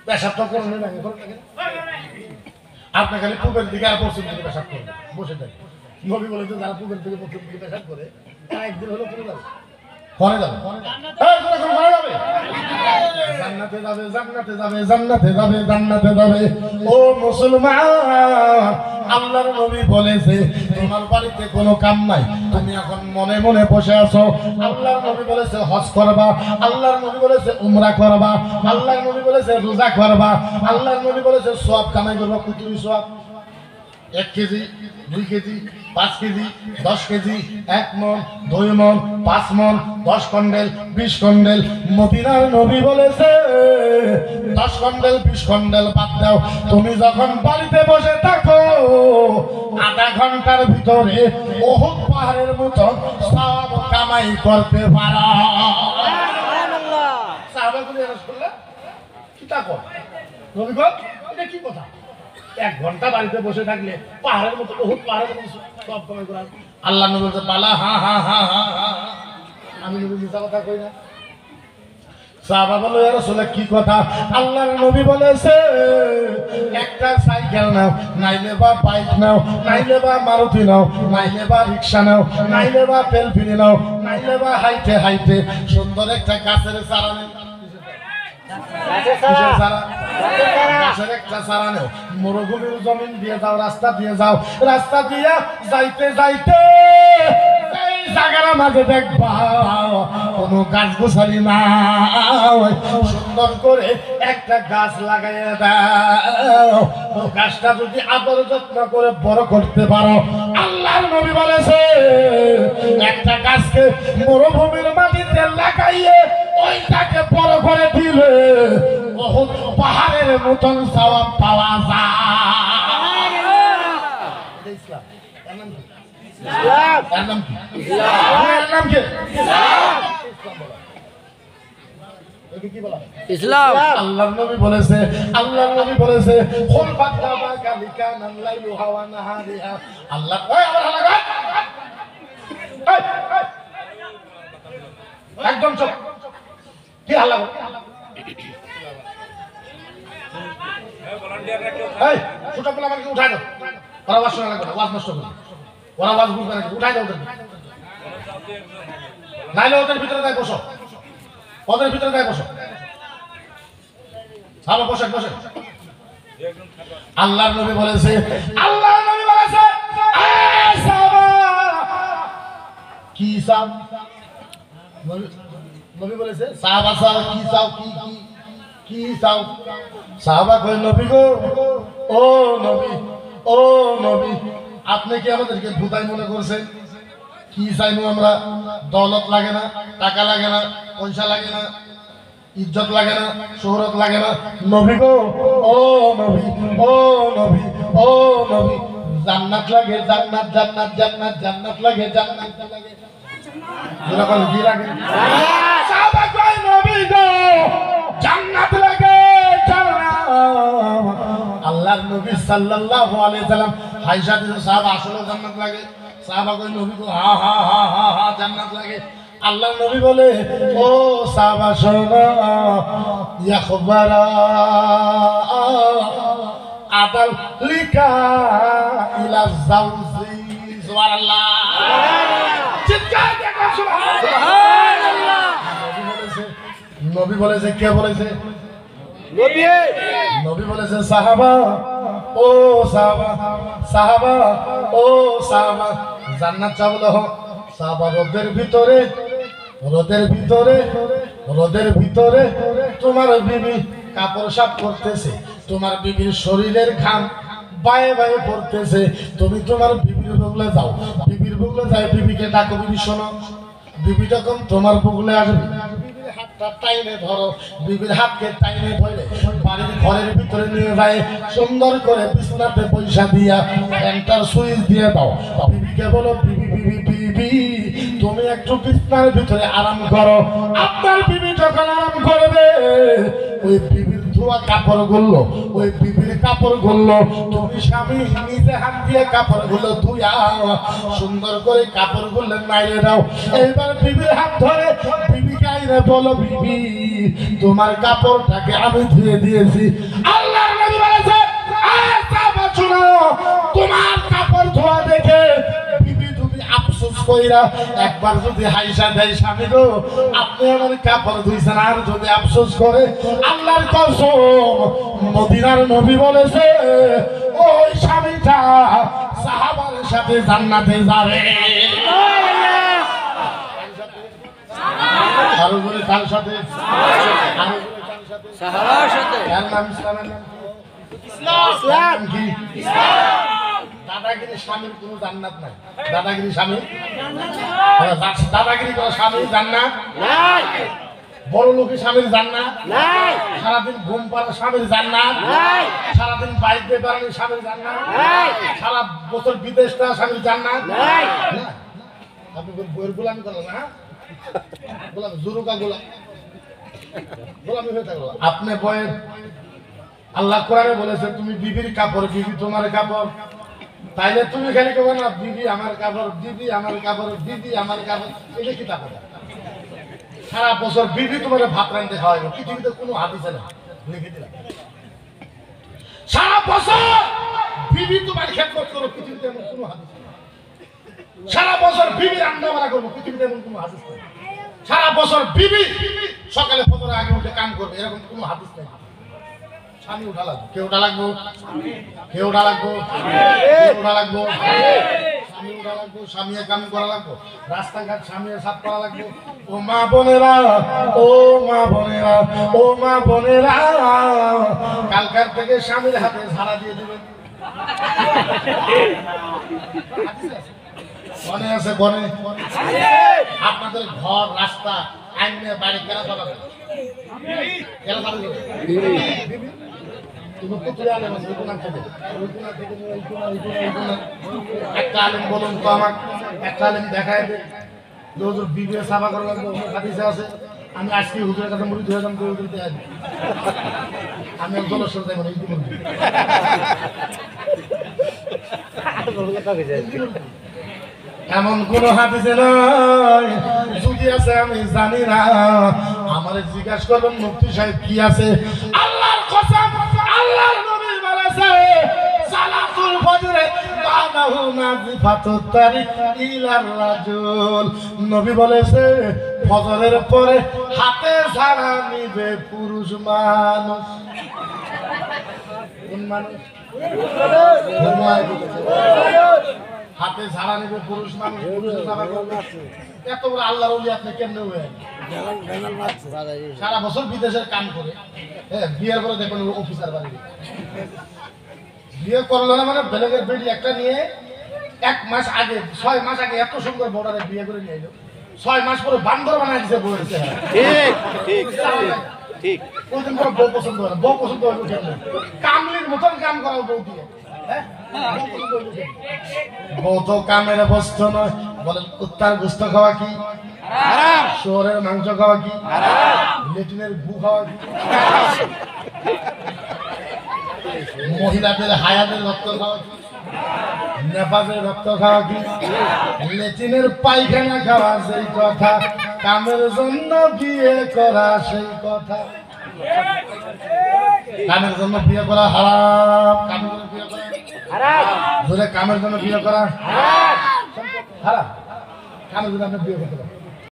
পেশাবটা করে নেন আপনি খালি পূবের দিকে আর পশ্চিম দিকে পেশাব করবেন বসে থাকেন। নবী বলেছে যারা পূবের দিকে পশ্চিম দিকে পেশাব করে তারা একদিন হলো করে যাবে ঘরে যাবে জান্নাতে যাবে জান্নাতে যাবে জান্নাতে যাবে জান্নাতে যাবে। ও মুসলমান, আল্লাহর নবী বলেছে তোমার বাড়িতে কোনো কাম নাই, তুমি এখন মনে মনে বসে আছো। আল্লাহর নবী বলেছে হজ করবা, আল্লাহর নবী বলেছে উমরা করবা, আল্লাহর নবী বলেছে রোজা করবা, আল্লাহর নবী বলেছে সওয়াব কামাই করবা। কুতুরি সওয়াব 1 কেজি 2 কেজি 5 কেজি 10 কেজি 1 মণ 2 মণ 5 মণ 10 কন্ডেল 20 কন্ডেল। মদিনার নবী বলেছে 10 কন্ডেল 20 কন্ডেল বাদ দাও, তুমি যখন বাড়িতে বসে থাকো আধা ঘন্টার ভিতরে উহুদ পাহাড়ের মতো সওয়াব কামাই করতে পারো। সুবহানাল্লাহ। সাহাবাগণ রাসূলুল্লাহ কি তা কর নবী গো, এটা কি কথা? 1 ঘন্টা বাড়িতে বসে থাকলে পাহাড়ের মতো বহুত পাহাড়ের মতো সব কামাই করা। আল্লাহ নবী বলতে পালা হা হা হা হা হা, আমি নবী মিথ্যা কথা কই না। সাহাবা বলে ইয়া রাসূলুল্লাহ কি কথা? আল্লাহর নবী বলেছে একটা সাইকেল নাও, নাইলে বা বাইক নাও, নাইলে বা মারুতি নাও, নাইলে বা রিকশা নাও, নাইলে বা পেলফিনি নাও, নাইলে বা হাইটে হাইটে সুন্দর একটা গাছের চারা নাও। মরুভূমির জমিন দিয়ে যাও, রাস্তা দিয়ে যাও, রাস্তা দিয়ে যাইতে যাইতে এই জায়গার মাঝে দেখবা কোনো গাছ গোছালি না, সুন্দর করে একটা গাছ লাগাইয়া দাও। ও গাছটা যদি আদর যত্ন করে বড় করতে পারো, আল্লাহর নবী বলেছে একটা গাছকে মরুভূমির মাটিতে লাগাইয়ে ওইটাকে বড় করে দিলে বহুত পাহাড়ের মতন সওয়াব পাওয়া যায়। ইসলাম ইসলাম আল্লাহর নবী বলেছে, আল্লাহর নবী বলেছে খুল বাদবা কালিকা নালাইলু হাওয়া নাহারিহা। আল্লাহ ওই আবার লাগা একদম চুপ, কি হাল্লা এই ছোট পোলা আমাকে উঠাই দাও, ওরা ওয়াজ শোনা লাগবে না, ওয়াজ নষ্ট করবে, ওরা ওয়াজ বুঝবে না, উঠাই দাও ওদের, নাইলে ওদের ভিতরে যাই বসো, ওদের ভিতরে যাই বসো, ভালো বসে বসে। আল্লাহর নবী বলেছে, আল্লাহর নবী বলেছে কি চাও? নবী বলেছে সাহাবা চাও কি চাও, কি কি কি চাও? সাহাবা কই নবী গো, ও নবী, ও নবী, আপনি কি আমাদেরকে ভূতাই মনে করছেন? কি চাইবো আমরা? দৌলত লাগে না, টাকা লাগে না, পয়সা লাগে না, ইজ্জত লাগে না, শোহরত লাগে না। নবী গো, ও নবী, ও নবী, ও নবী, জান্নাত লাগে, জান্নাত জান্নাত জান্নাত জান্নাত লাগে, জান্নাত লাগে। যেরকম কি লাগে? সাহাবা কই নবী গো জান্নাত লাগে, জান্নাত। আল্লাহর নবী সাল্লাল্লাহু আলাইহি সাল্লাম আয়েশা দিছে সাহাবা আসলে জান্নাত লাগে? সাহাবা কই নবী গো হা হা হা হা হা জান্নাত লাগে। আল্লাহর নবী বলে ও সাহাবা শোনো, ইয়া খবরা আদাল লিকা ইলা জাওজি। সুবহানাল্লাহ, চিৎকার দেখো সুবহানাল্লাহ। নবী বলেছে, কে বলেছে? নবী। নবী বলেছে সাহাবা, ও সাহাবা, সাহাবা, ও সাহাবা, জান্নাত চাবলো হোক। সাহাবা রোদের ভিতরে, রোদের ভিতরে, রোদের ভিতরে তোমার বিবি কাপড় সাফ করতেছে, তোমার বিবির শরীরের ঘাম বায়ে বায়ে পড়তেছে, তুমি তোমার বিবির বগলে যাও, বিবির বগলে যাই বিবিকে ডাকো, বিবি শোনো। বিবি যখন তোমার বগলে আসবে, বিবির হাতটা টাইনে ধরো, বিবির হাতকে টাইনে ধরে বাড়ির ঘরের ভিতরে নিয়ে যায়, সুন্দর করে বিছানাতে পয়সা দিয়া ফ্যানটার সুইচ দিয়ে দাও। বিবিকে বলো বিবি বিবি বিবি তুমি একটু বিছানার ভিতরে আরাম করো। আপনার বিবি যখন আরাম করবে, ওই বিবির ধোয়া কাপড় গুলো, ওই বিবির কাপড় গুলো তুমি স্বামী নিজে হাত দিয়ে কাপড় গুলো ধুইয়া সুন্দর করে কাপড় গুলো নাইয়ে দাও। এইবার বিবির হাত ধরে বিবিকে চাইলে বলো বিবি তোমার কাপড়টাকে আমি ধুয়ে দিয়েছি। আল্লাহর নবী বলেছে তোমার কাপড় ধোয়া দেখে বিবি যদি আফসোস কইরা একবার যদি হাইসা দেয় স্বামী গো আপনি আমার কাপড় ধুইছেন, আর যদি আফসোস করে আল্লাহর কসম মদিনার নবী বলেছে ওই স্বামীটা সাহাবার সাথে জান্নাতে যাবে। আরো বলে কার সাথে? আরো বলে কার সাথে? সাহাবার সাথে। এর নাম ইসলামের নাম ইসলাম কি? দাদাগিরি স্বামীর কোনো জান্নাত নাই। দাদাগিরি স্বামী, দাদাগিরি করা স্বামীর জান্নাত নাই। বড় লোকের স্বামীর জান্নাত নাই। সারাদিন ঘুম পাড়া স্বামীর জান্নাত নাই। সারাদিন বাইক বেপারের স্বামীর জান্নাত নাই। সারা বছর বিদেশ যাওয়া স্বামীর জান্নাত নাই। আপনি বইয়ের গোলামি করেন না? গোলামি জুরুকা গোলামি হয়ে থাকলো। আপনি বইয়ের আল্লাহ কোরআনে বলেছে তুমি বিবির কাপড়, বিবি তোমার কাপড়। তাইলে তুমি খালি কবে না বিবি আমার কাপড়, বিবি আমার কাপড়, বিবি আমার কাপড়, এটা কি কাপড়? সারা বছর বিবি তোমার ভাত রাঁধতে খাওয়াইবে, পৃথিবীতে কোনো হাদিসে না, লিখে দিলাম। সারা বছর বিবি তোমার খেদমত করো, পৃথিবীতে এমন কোনো হাদিস নেই। সারা বছর বিবি রান্না বান্না করবো, পৃথিবীতে এমন কোনো হাদিস নেই। সারা বছর বিবি সকালে ফজরের আগে উঠে কাম করবে, এরকম কোনো হাদিস নেই। স্বামী উঠা লাগবো, কে উঠা লাগবো? কে উঠা লাগবো? উঠা লাগবো, স্বামী উঠা লাগবো, স্বামীর কাম করা লাগবো, রাস্তাঘাট স্বামীর সাফ করা লাগবো। ও মা বোনেরা, ও মা বোনেরা, ও মা বোনেরা, কালকার থেকে স্বামীর হাতে ঝাড়া দিয়ে দিবেন। মনে আছে? বনে আপনাদের ঘর রাস্তা আইনে বাড়ি কেনা চালাবে, কেনা চালাবে। একটা আলেম বলুন তো আমাকে, একটা আলেম দেখায় দে হুজুর বিবিএ সাফা করা লাগবে, হাদিসে আছে। আমি আজকে হুজুরের কাছে মুড়ি ধরে যাম, হুজুর দিয়ে আসবি। আমি একজন সাথে যাই মানে এমন কোন হাদিসে নয়, যদি আছে আমি জানি না। আমারে জিজ্ঞাসা করবেন মুফতি সাহেব কি আছে? আল্লাহর কসম, আল্লাহর নবী বলেছে সালাতুল ফজরে বাদাহু নাজিফাতুত তারিক ইলার রাজুল। নবী বলেছে ফজরের পরে হাতে ঝাড়া নিবে পুরুষ মানুষ। কোন মানুষ? হাতে ঝাড়া নেবে পুরুষ মানুষ, এত বড় আল্লাহর ওলি আপনি কেমনে হয়ে? সারা বছর বিদেশের কাম করে, হ্যাঁ বিয়ের করে দেখবেন অফিসার বাড়ি বিয়ে করলো না মানে বেলেগের বেডি একটা নিয়ে 1 মাস আগে 6 মাস আগে এত সুন্দর বর্ডারে বিয়ে করে নিয়ে এলো, 6 মাস পরে বান্দর বানায় দিছে বউয়ের চেহারা। ঠিক ঠিক ঠিক। ওই দিন পরে বউ পছন্দ হয় না, বউ পছন্দ হয় কেন? কামলির মতন কাম করা বউ দিয়ে, হ্যাঁ বউ তো কামের বস্তু নয়। বলেন কুত্তার গোস্ত খাওয়া কি হারাম? শুয়োরের মাংস খাওয়া কি হারাম? লেট্রিনের গু খাওয়া কি হারাম? মহিলাদের হায়াতের রক্ত খাওয়া কি? নেপালের রক্ত খাওয়া কি? লেট্রিনের পায়খানা খাওয়া সেই কথা, কামের জন্য বিয়ে করা সেই কথা। কামের জন্য বিয়ে করা হারাম, কামের জন্য বিয়ে করা হারাম, কামের জন্য বিয়ে করা হারাম, হারাম। কামের জন্য আপনি বিয়ে করতে পারেন।